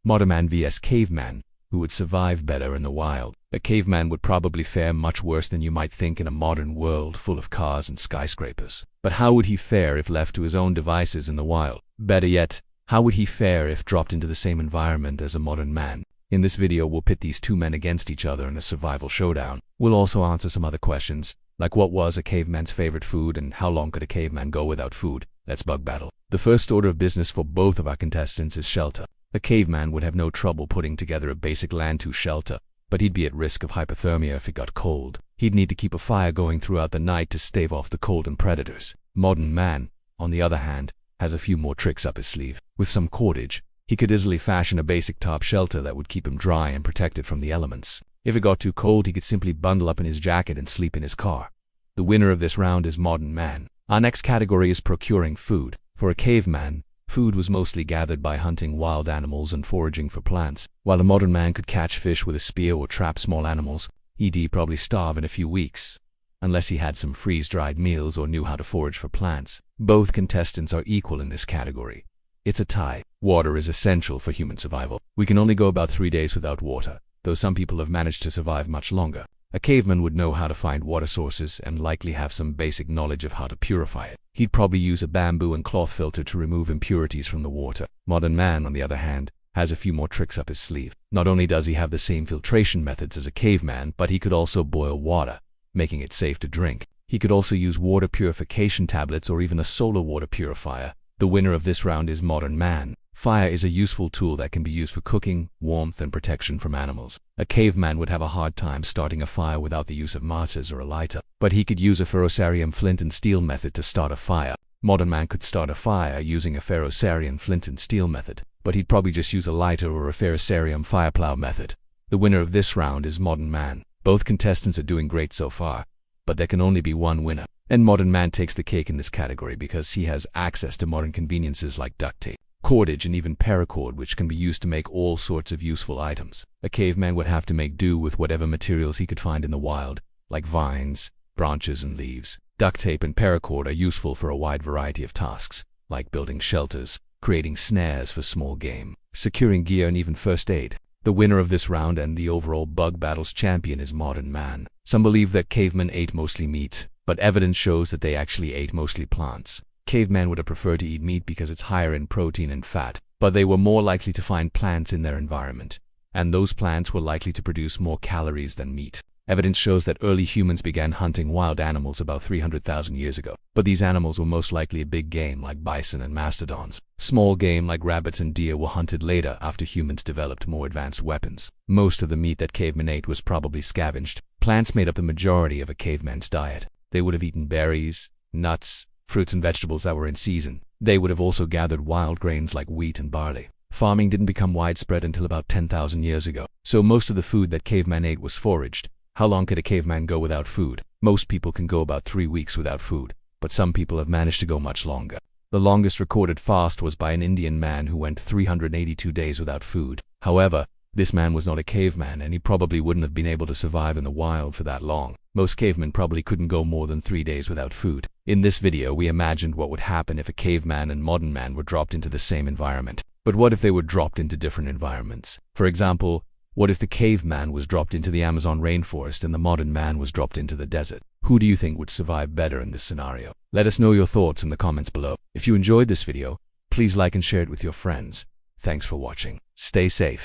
Modern man vs caveman. Who would survive better in the wild? A caveman would probably fare much worse than you might think in a modern world full of cars and skyscrapers. But how would he fare if left to his own devices in the wild? Better yet, how would he fare if dropped into the same environment as a modern man? In this video, we'll pit these two men against each other in a survival showdown. We'll also answer some other questions, like what was a caveman's favorite food and how long could a caveman go without food? Let's bug battle. The first order of business for both of our contestants is shelter. A caveman would have no trouble putting together a basic land-to shelter, but he'd be at risk of hypothermia if it got cold. He'd need to keep a fire going throughout the night to stave off the cold and predators. Modern man, on the other hand, has a few more tricks up his sleeve. With some cordage, he could easily fashion a basic top shelter that would keep him dry and protected from the elements. If it got too cold, he could simply bundle up in his jacket and sleep in his car. The winner of this round is modern man. Our next category is procuring food. For a caveman, food was mostly gathered by hunting wild animals and foraging for plants. While a modern man could catch fish with a spear or trap small animals, he'd probably starve in a few weeks, unless he had some freeze-dried meals or knew how to forage for plants. Both contestants are equal in this category. It's a tie. Water is essential for human survival. We can only go about 3 days without water, though some people have managed to survive much longer. A caveman would know how to find water sources and likely have some basic knowledge of how to purify it. He'd probably use a bamboo and cloth filter to remove impurities from the water. Modern man, on the other hand, has a few more tricks up his sleeve. Not only does he have the same filtration methods as a caveman, but he could also boil water, making it safe to drink. He could also use water purification tablets or even a solar water purifier. The winner of this round is modern man. Fire is a useful tool that can be used for cooking, warmth, and protection from animals. A caveman would have a hard time starting a fire without the use of matches or a lighter, but he could use a ferrocerium flint and steel method to start a fire. Modern man could start a fire using a ferrocerium flint and steel method, but he'd probably just use a lighter or a ferrocerium fireplow method. The winner of this round is modern man. Both contestants are doing great so far, but there can only be one winner. And modern man takes the cake in this category because he has access to modern conveniences like duct tape, cordage, and even paracord, which can be used to make all sorts of useful items. A caveman would have to make do with whatever materials he could find in the wild, like vines, branches, and leaves. Duct tape and paracord are useful for a wide variety of tasks, like building shelters, creating snares for small game, securing gear, and even first aid. The winner of this round and the overall bug battles champion is modern man. Some believe that cavemen ate mostly meat, but evidence shows that they actually ate mostly plants. Cavemen would have preferred to eat meat because it's higher in protein and fat, but they were more likely to find plants in their environment, and those plants were likely to produce more calories than meat. Evidence shows that early humans began hunting wild animals about 300,000 years ago, but these animals were most likely a big game like bison and mastodons. Small game like rabbits and deer were hunted later after humans developed more advanced weapons. Most of the meat that cavemen ate was probably scavenged. Plants made up the majority of a caveman's diet. They would have eaten berries, nuts, fruits, and vegetables that were in season. They would have also gathered wild grains like wheat and barley. Farming didn't become widespread until about 10,000 years ago, so most of the food that cavemen ate was foraged. How long could a caveman go without food? Most people can go about 3 weeks without food, but some people have managed to go much longer. The longest recorded fast was by an Indian man who went 382 days without food. However, this man was not a caveman, and he probably wouldn't have been able to survive in the wild for that long. Most cavemen probably couldn't go more than 3 days without food. In this video, we imagined what would happen if a caveman and modern man were dropped into the same environment. But what if they were dropped into different environments? For example, what if the caveman was dropped into the Amazon rainforest and the modern man was dropped into the desert? Who do you think would survive better in this scenario? Let us know your thoughts in the comments below. If you enjoyed this video, please like and share it with your friends. Thanks for watching. Stay safe.